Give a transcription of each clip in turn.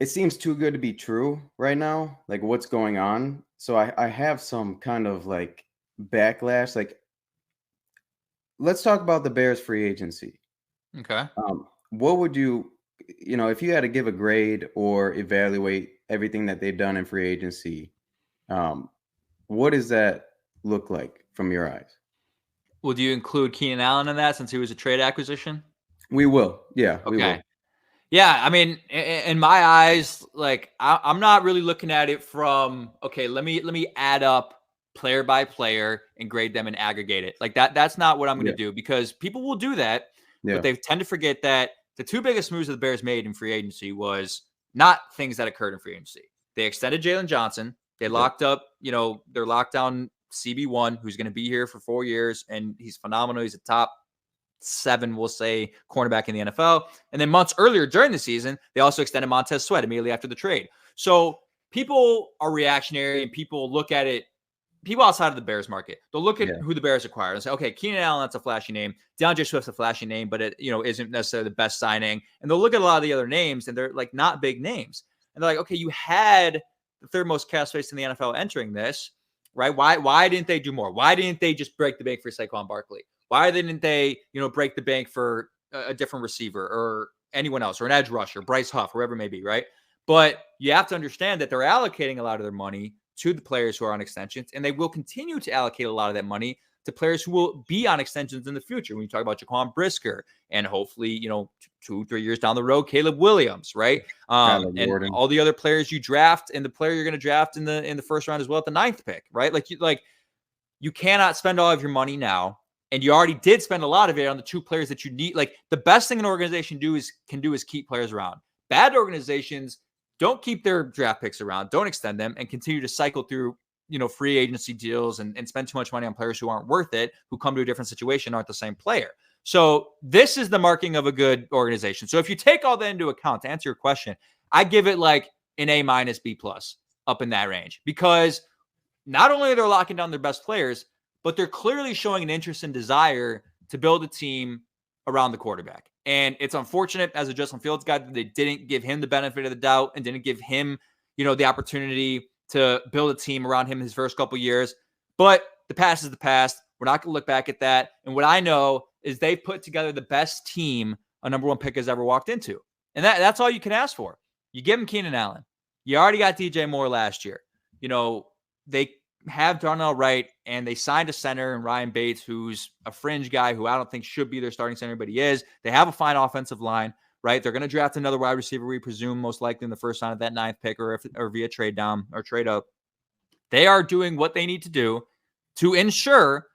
it seems too good to be true right now, like what's going on. So I have some kind of like backlash. Like, let's talk about the Bears free agency. Okay. What would you, if you had to give a grade or evaluate everything that they've done in free agency, um, what does that look like from your eyes? Would you include Keenan Allen in that since he was a trade acquisition? We will. Yeah, we Okay. will. Yeah, I mean, in my eyes, like I'm not really looking at it from okay. Let me add up player by player and grade them and aggregate it like that. That's not what I'm going to Yeah. do because people will do that, but Yeah. they tend to forget that the two biggest moves that the Bears made in free agency was not things that occurred in free agency. They extended Jalen Johnson. They Yep. locked up, their lockdown CB1, who's going to be here for 4 years, and he's phenomenal. He's a top 7, we'll say, cornerback in the NFL. And then months earlier during the season, they also extended Montez Sweat immediately after the trade. So people are reactionary and people look at it, people outside of the Bears market, they'll look at Yeah. who the Bears acquired and say, okay, Keenan Allen, that's a flashy name. DeAndre Swift's a flashy name, but it, isn't necessarily the best signing. And they'll look at a lot of the other names and they're like not big names. And they're like, okay, you had the third most cap space in the NFL entering this, right? Why didn't they do more? Why didn't they just break the bank for Saquon Barkley? Why didn't they, break the bank for a different receiver or anyone else or an edge rusher, Bryce Huff, whoever it may be, right? But you have to understand that they're allocating a lot of their money to the players who are on extensions, and they will continue to allocate a lot of that money to players who will be on extensions in the future. When you talk about Jaquan Brisker and hopefully, 2-3 years down the road, Caleb Williams, right? Kyler And Gordon. all the other players you draft and the player you're going to draft in the first round as well at the 9th pick, right? Like you cannot spend all of your money now. And you already did spend a lot of it on the two players that you need. Like the best thing an organization can do is keep players around. Bad organizations don't keep their draft picks around, don't extend them, and continue to cycle through, free agency deals and spend too much money on players who aren't worth it, who come to a different situation, aren't the same player. So this is the marking of a good organization. So if you take all that into account, to answer your question, I give it like an A- B+ up in that range because not only are they locking down their best players, but they're clearly showing an interest and desire to build a team around the quarterback. And it's unfortunate as a Justin Fields guy that they didn't give him the benefit of the doubt and didn't give him, the opportunity to build a team around him his first couple years. But the past is the past. We're not going to look back at that. And what I know is they've put together the best team a number one pick has ever walked into. And that's all you can ask for. You give him Keenan Allen. You already got DJ Moore last year. They have Darnell Wright and they signed a center and Ryan Bates, who's a fringe guy who I don't think should be their starting center, but he is. They have a fine offensive line, right? They're going to draft another wide receiver, we presume, most likely in the first round of that 9th pick or via trade down or trade up. They are doing what they need to do to ensure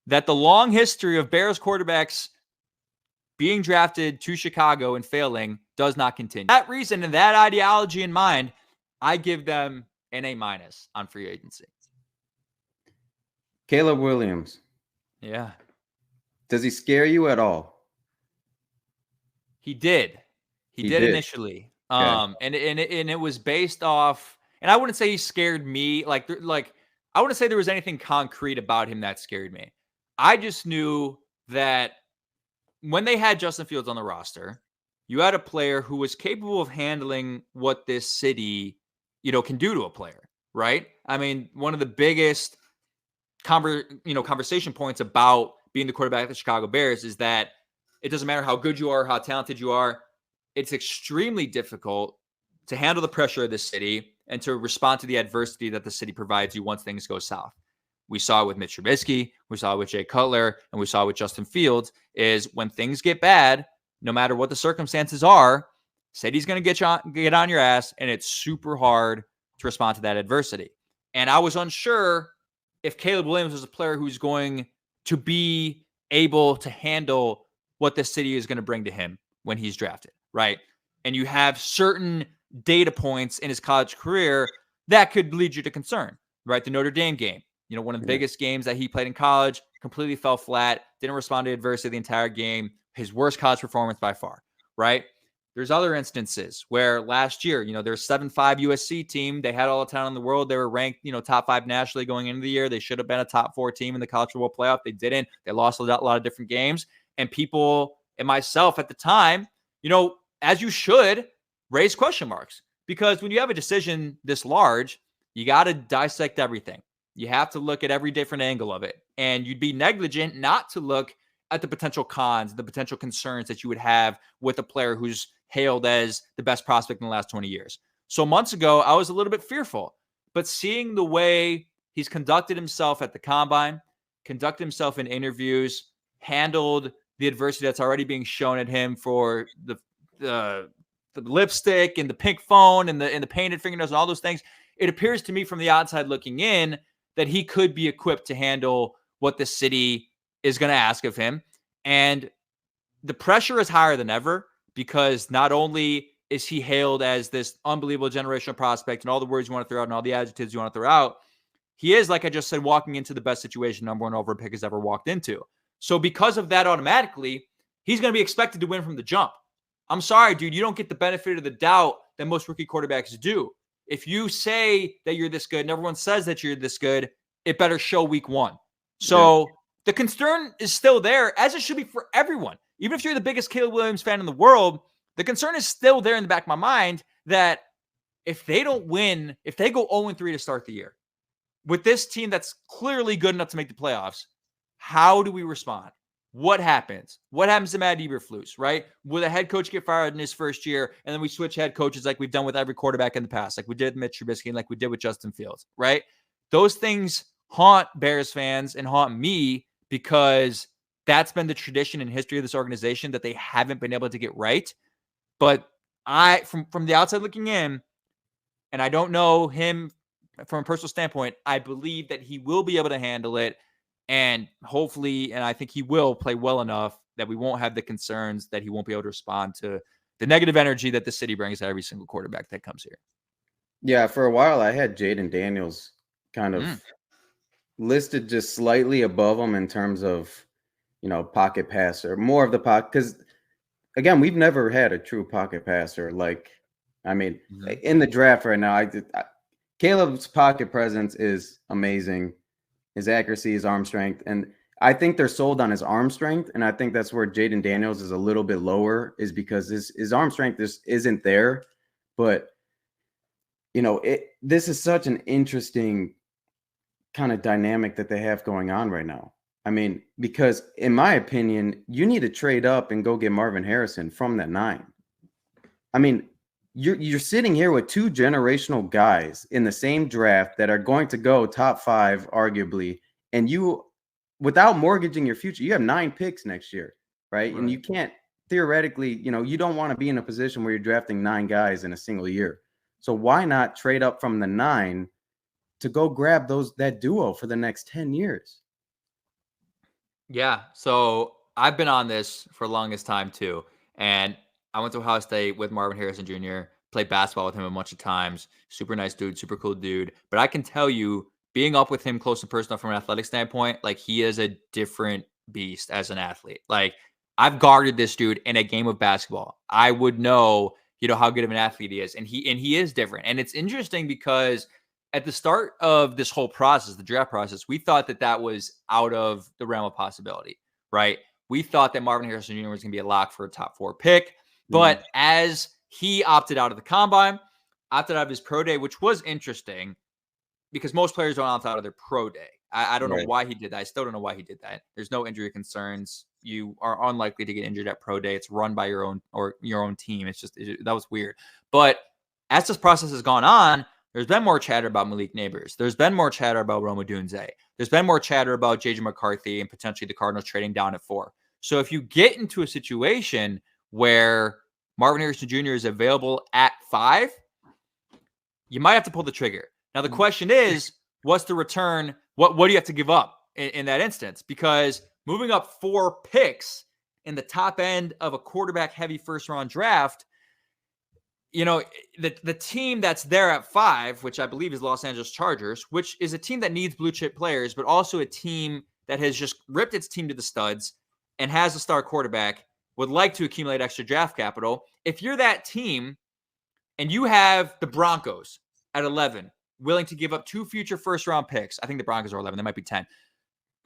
that the long history of Bears quarterbacks being drafted to Chicago and failing does not continue. For that reason and that ideology in mind, I give them an A- on free agency. Caleb Williams. Yeah. Does he scare you at all? He did. He He did did. initially. Okay. And it was based off, and I wouldn't say he scared me. Like I wouldn't say there was anything concrete about him that scared me. I just knew that when they had Justin Fields on the roster, you had a player who was capable of handling what this city, can do to a player, right? I mean, one of the biggest conversation points about being the quarterback of the Chicago Bears is that it doesn't matter how good you are, how talented you are. It's extremely difficult to handle the pressure of the city and to respond to the adversity that the city provides you once things go south. We saw it with Mitch Trubisky, we saw it with Jay Cutler, and we saw it with Justin Fields, is when things get bad, no matter what the circumstances are, city's going to get on your ass, and it's super hard to respond to that adversity. And I was unsure if Caleb Williams was a player who's going to be able to handle what the city is going to bring to him when he's drafted, right? And you have certain data points in his college career that could lead you to concern, right? The Notre Dame game, one of the biggest games that he played in college, completely fell flat, didn't respond to adversity the entire game, his worst college performance by far, right? There's other instances where last year, their 7-5 USC team, they had all the talent in the world. They were ranked, top 5 nationally going into the year. They should have been a top 4 team in the college football playoff. They didn't. They lost a lot of different games. And people and myself at the time, as you should, raise question marks Because when you have a decision this large, you got to dissect everything. You have to look at every different angle of it. And you'd be negligent not to look at the potential cons, the potential concerns that you would have with a player who's hailed as the best prospect in the last 20 years. So months ago, I was a little bit fearful. But seeing the way he's conducted himself at the combine, conducted himself in interviews, handled the adversity that's already being shown at him for the lipstick and the pink phone and the painted fingernails and all those things, it appears to me from the outside looking in that he could be equipped to handle what the city is going to ask of him. And the pressure is higher than ever because not only is he hailed as this unbelievable generational prospect and all the words you want to throw out and all the adjectives you want to throw out, he is, like I just said, walking into the best situation number one overall pick has ever walked into. So because of that, automatically, he's going to be expected to win from the jump. I'm sorry, dude, you don't get the benefit of the doubt that most rookie quarterbacks do. If you say that you're this good and everyone says that you're this good, it better show week one. So the concern is still there, as it should be for everyone. Even if you're the biggest Caleb Williams fan in the world, the concern is still there in the back of my mind that if they don't win, if they go 0-3 to start the year, with this team that's clearly good enough to make the playoffs, how do we respond? What happens? What happens to Matt Eberflus, right? Will the head coach get fired in his first year, and then we switch head coaches like we've done with every quarterback in the past, like we did with Mitch Trubisky and like we did with Justin Fields, right? Those things haunt Bears fans and haunt me because that's been the tradition and history of this organization that they haven't been able to get right. But from the outside looking in, and I don't know him from a personal standpoint, I believe that he will be able to handle it. And hopefully, and I think he will play well enough that we won't have the concerns that he won't be able to respond to the negative energy that the city brings to every single quarterback that comes here. Yeah, for a while I had Jaden Daniels kind of listed just slightly above him in terms of, pocket passer, more of the pocket. Because again, we've never had a true pocket passer. In the draft right now, Caleb's pocket presence is amazing. His accuracy, his arm strength. And I think they're sold on his arm strength. And I think that's where Jaden Daniels is a little bit lower, is because his arm strength just isn't there. But, this is such an interesting kind of dynamic that they have going on right now. Because in my opinion, you need to trade up and go get Marvin Harrison from that 9. You're sitting here with 2 generational guys in the same draft that are going to go top 5, arguably, and you, without mortgaging your future, you have 9 picks next year, right? And you can't theoretically, you don't want to be in a position where you're drafting 9 guys in a single year. So why not trade up from the 9 to go grab that duo for the next 10 years? Yeah. So I've been on this for the longest time too. And I went to Ohio State with Marvin Harrison Jr., played basketball with him a bunch of times. Super nice dude, super cool dude. But I can tell you, being up with him close and personal from an athletic standpoint, like he is a different beast as an athlete. Like I've guarded this dude in a game of basketball. I would know, how good of an athlete he is. And he is different. And it's interesting because at the start of this whole process, the draft process, we thought that was out of the realm of possibility, right? We thought that Marvin Harrison Jr. was going to be a lock for a top 4 pick. But as he opted out of the combine, opted out of his pro day, which was interesting because most players don't opt out of their pro day. I don't know why he did that. I still don't know why he did that. There's no injury concerns. You are unlikely to get injured at pro day. It's run by your own team. That was weird. But as this process has gone on, there's been more chatter about Malik Neighbors. There's been more chatter about Rome Odunze. There's been more chatter about J.J. McCarthy and potentially the Cardinals trading down at 4. So if you get into a situation where Marvin Harrison Jr. is available at 5, you might have to pull the trigger. Now, the question is, what's the return? What do you have to give up in that instance? Because moving up 4 picks in the top end of a quarterback-heavy first-round draft, the team that's there at 5, which I believe is Los Angeles Chargers, which is a team that needs blue-chip players, but also a team that has just ripped its team to the studs and has a star quarterback, would like to accumulate extra draft capital. If you're that team and you have the Broncos at 11, willing to give up 2 future first-round picks, I think the Broncos are 11, they might be 10,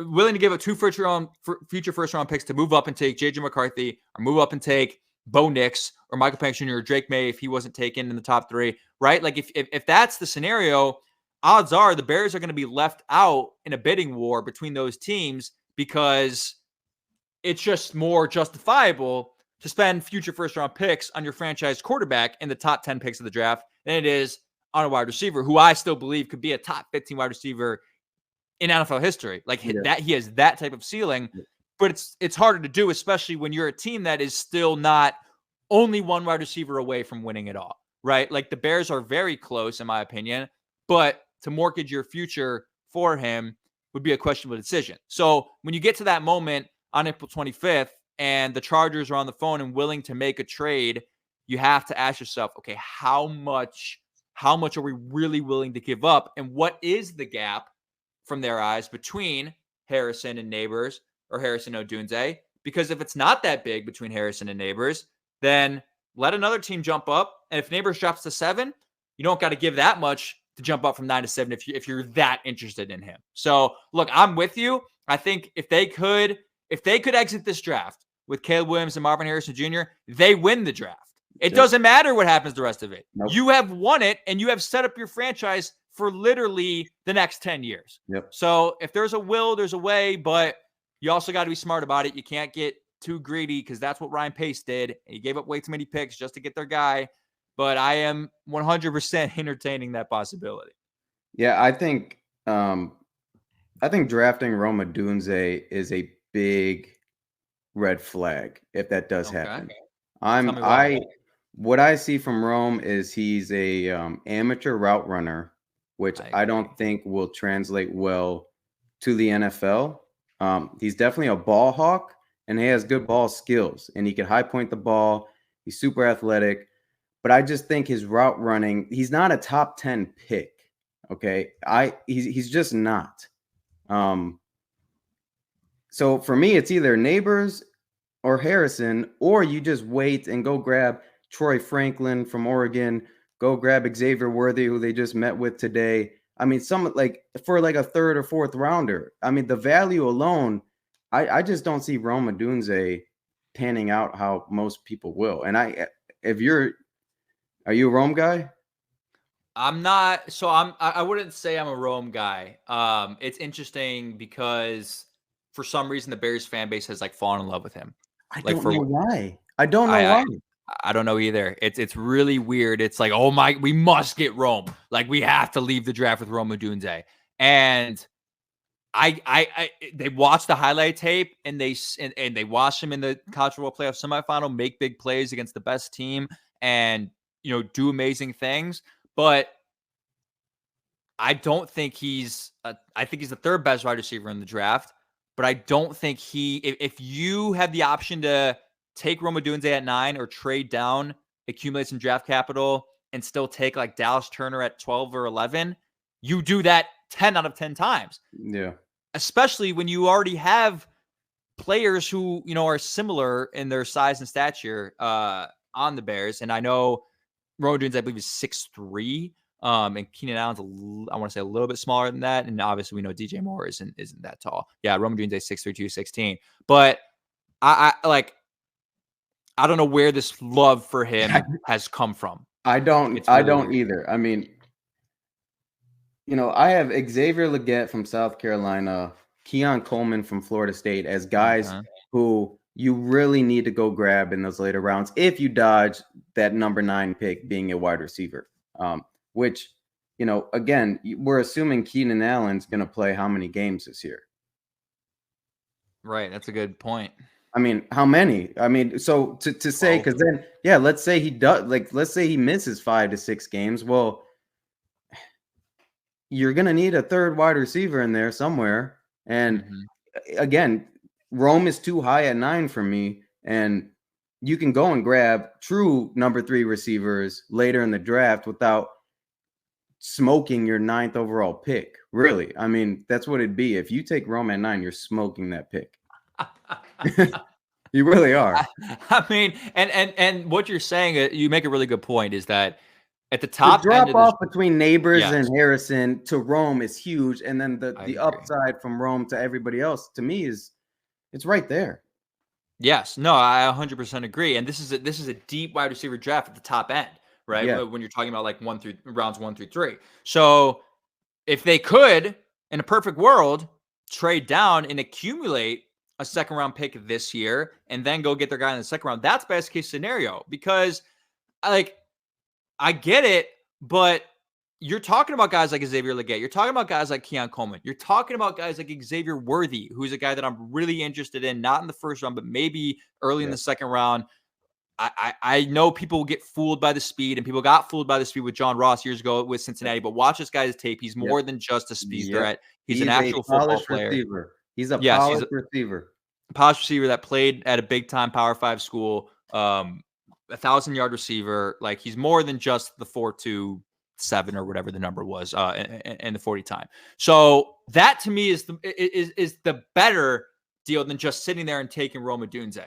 willing to give up 2 future first-round picks to move up and take J.J. McCarthy or move up and take Bo Nix or Michael Penix Jr. or Drake May if he wasn't taken in the top 3, right? Like if that's the scenario, odds are the Bears are going to be left out in a bidding war between those teams because it's just more justifiable to spend future first-round picks on your franchise quarterback in the top 10 picks of the draft than it is on a wide receiver who I still believe could be a top 15 wide receiver in NFL history. Like that, he has that type of ceiling, but it's harder to do, especially when you're a team that is still not only one wide receiver away from winning it all, right? Like the Bears are very close, in my opinion, but to mortgage your future for him would be a questionable decision. So when you get to that moment on April 25th and the Chargers are on the phone and willing to make a trade, you have to ask yourself, okay, how much are we really willing to give up? And what is the gap from their eyes between Harrison and Neighbors or Harrison and Odunze? Because if it's not that big between Harrison and Neighbors, then let another team jump up. And if Neighbors drops to 7, you don't got to give that much to jump up from 9 to 7 if you're that interested in him. So look, I'm with you. I think if they could exit this draft with Caleb Williams and Marvin Harrison Jr., they win the draft. It doesn't matter what happens the rest of it. Nope. You have won it, and you have set up your franchise for literally the next 10 years. Yep. So if there's a will, there's a way, but you also got to be smart about it. You can't get too greedy because that's what Ryan Pace did. He gave up way too many picks just to get their guy. But I am 100% entertaining that possibility. Yeah, I think drafting Rome Odunze is a big red flag if that does happen. What I see from Rome is he's a amateur route runner, which I don't think will translate well to the NFL. He's definitely a ball hawk, and he has good ball skills, and he can high point the ball. He's super athletic, but I just think his route running, he's not a top 10 pick. Okay. He's just not. So for me, it's either Neighbors or Harrison, or you just wait and go grab Troy Franklin from Oregon, go grab Xavier Worthy, who they just met with today. I mean, for a third or fourth rounder. I mean, the value alone, I just don't see Rome Odunze panning out how most people will. And are you a Rome guy? I'm not. So I wouldn't say I'm a Rome guy. It's interesting because for some reason the Bears fan base has fallen in love with him. I don't know why. I don't know why. I don't know either. It's really weird. It's like, oh my, we must get Rome. Like we have to leave the draft with Rome Odunze. And they watched the highlight tape and they watched him in the college football playoff semifinal make big plays against the best team and do amazing things. But I don't think I think he's the third best wide receiver in the draft. But I don't think if you have the option to take Rome Odunze at 9 or trade down, accumulate some draft capital, and still take Dallas Turner at 12 or 11, you do that 10 out of 10 times. Yeah. Especially when you already have players who, are similar in their size and stature on the Bears. And I know Rome Odunze, I believe, is 6'3". And Keenan Allen's I want to say a little bit smaller than that. And obviously we know DJ Moore isn't that tall. Yeah, Rome Odunze 6'3", 216. But I don't know where this love for him has come from. I don't either. I mean, I have Xavier Legette from South Carolina, Keon Coleman from Florida State as guys who you really need to go grab in those later rounds if you dodge that number 9 pick being a wide receiver. Which, again, we're assuming Keenan Allen's going to play how many games this year? Right. That's a good point. I mean, how many? I mean, so to say, because then, yeah, let's say he does, let's say he misses 5 to 6 games. Well, you're going to need a third wide receiver in there somewhere. And again, Rome is too high at 9 for me. And you can go and grab true number 3 receivers later in the draft without smoking your 9th overall pick. Really. I mean, that's what it'd be. If you take Rome at 9, you're smoking that pick. You really are. I mean, and what you're saying, you make a really good point, is that at the top the drop off between Neighbors and Harrison to Rome is huge. And then the upside from Rome to everybody else, to me, it's right there. Yes. No, I 100% agree. And this is a deep wide receiver draft at the top end, right? Yeah. When you're talking about like rounds 1 through 3. So if they could, in a perfect world, trade down and accumulate a second round pick this year and then go get their guy in the second round, that's best case scenario. Because like I get it, but you're talking about guys like Xavier Legette. You're talking about guys like Keon Coleman. You're talking about guys like Xavier Worthy, who's a guy that I'm really interested in, not in the first round, but maybe early in the second round. I know people will get fooled by the speed, and people got fooled by the speed with John Ross years ago with Cincinnati. But watch this guy's tape; he's more than just a speed threat. He's an He's a actual football polished player. receiver. He's a Yes, he's polished receiver. polished receiver that played at a big time Power 5 school. 1,000-yard receiver. Like he's more than just the 4.27 or whatever the number was in the 40 time. So that to me is the better deal than just sitting there and taking Rome Odunze.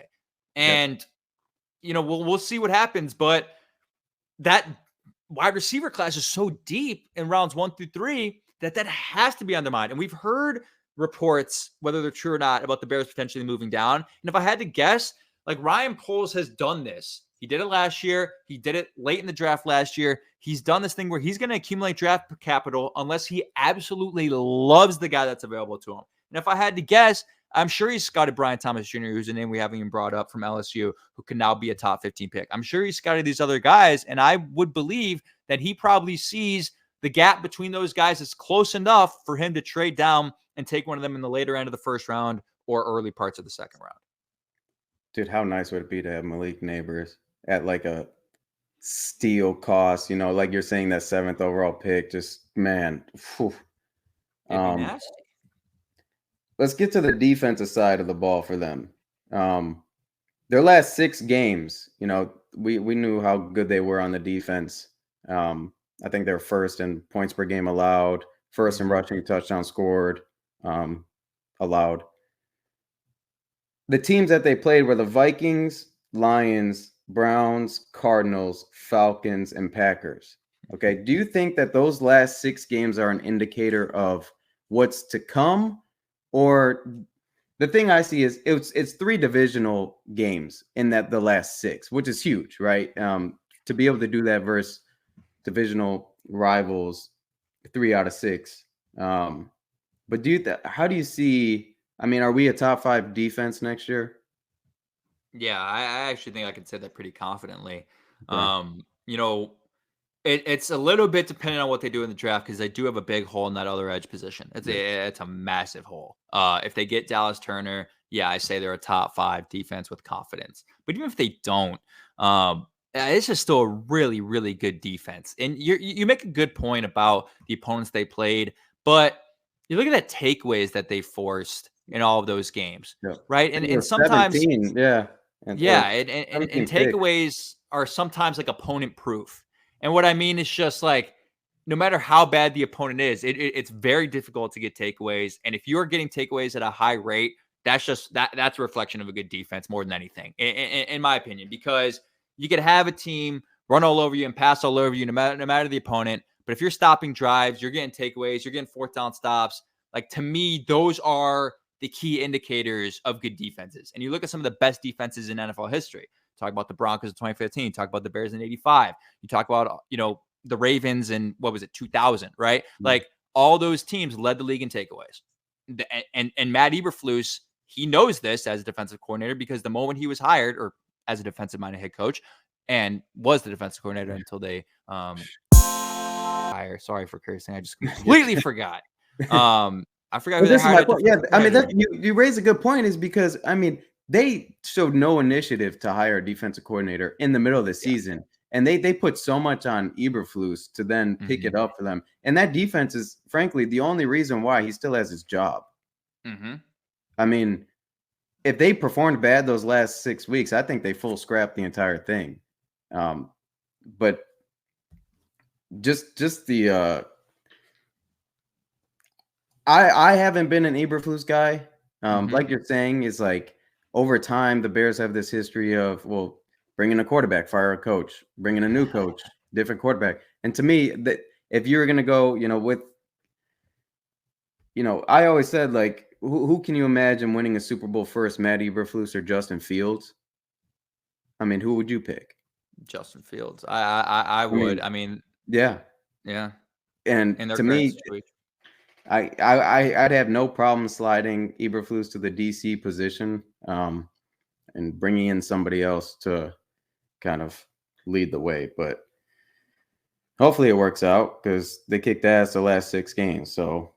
And we'll see what happens, but that wide receiver class is so deep in rounds 1 through 3 that has to be undermined. And we've heard reports, whether they're true or not, about the Bears potentially moving down. And if I had to guess, like Ryan Poles has done this. He did it last year. He did it late in the draft last year. He's done this thing where he's going to accumulate draft capital unless he absolutely loves the guy that's available to him. And if I had to guess, I'm sure he's scouted Brian Thomas Jr., who's a name we haven't even brought up from LSU, who can now be a top 15 pick. I'm sure he's scouted these other guys, and I would believe that he probably sees the gap between those guys is close enough for him to trade down and take one of them in the later end of the first round or early parts of the second round. Dude, how nice would it be to have Malik Neighbors at like a steal cost? Like you're saying, that 7th overall pick. Just man, It'd be nasty. Let's get to the defensive side of the ball for them. Their last 6 games, we knew how good they were on the defense. I think they're first in points per game allowed, first in rushing touchdowns scored allowed. The teams that they played were the Vikings, Lions, Browns, Cardinals, Falcons, and Packers. Okay. Do you think that those last 6 games are an indicator of what's to come? Or the thing I see is it's 3 divisional games in the last 6, which is huge, right? To be able to do that versus divisional rivals, 3 out of 6. But how do you see? I mean, are we a top 5 defense next year? Yeah, I actually think I can say that pretty confidently. Okay. It's a little bit dependent on what they do in the draft because they do have a big hole in that other edge position. It's a massive hole. If they get Dallas Turner, yeah, I say they're a top 5 defense with confidence. But even if they don't, it's just still a really, really good defense. And you make a good point about the opponents they played, but you look at the takeaways that they forced in all of those games, right? And sometimes, 17, yeah. And takeaways are sometimes like opponent proof. And what I mean is just like, no matter how bad the opponent is, it's very difficult to get takeaways. And if you're getting takeaways at a high rate, that's a reflection of a good defense more than anything, in my opinion, because you could have a team run all over you and pass all over you, no matter the opponent. But if you're stopping drives, you're getting takeaways, you're getting 4th down stops. Like to me, those are the key indicators of good defenses. And you look at some of the best defenses in NFL history. Talk about the Broncos in 2015. Talk about the Bears in 85. You talk about, the Ravens in, 2000, right? Mm-hmm. Like all those teams led the league in takeaways. And Matt Eberflus, he knows this as a defensive coordinator because the moment he was hired, or as a defensive-minded head coach, and was the defensive coordinator until they hire. Sorry for cursing. I just completely forgot. I forgot who they hired. Yeah, I mean, you raise a good point, is because I mean they showed no initiative to hire a defensive coordinator in the middle of the season, and they put so much on Eberflus to then pick it up for them. And that defense is, frankly, the only reason why he still has his job. I mean, if they performed bad those last 6 weeks, I think they full scrapped the entire thing. But just the I haven't been an Eberflus guy. Like you're saying, is like over time the Bears have this history of, well, bringing a quarterback, fire a coach, bringing a new coach, different quarterback. And to me, that if you were going to go, with, I always said, like, who can you imagine winning a Super Bowl first, Matt Eberflus or Justin Fields? I mean, who would you pick? Justin Fields. I would. mean, I mean, yeah. yeah. And In their to current me, situation. I'd have no problem sliding Eberflus to the DC position, and bringing in somebody else to kind of lead the way. But hopefully it works out because they kicked ass the last 6 games. So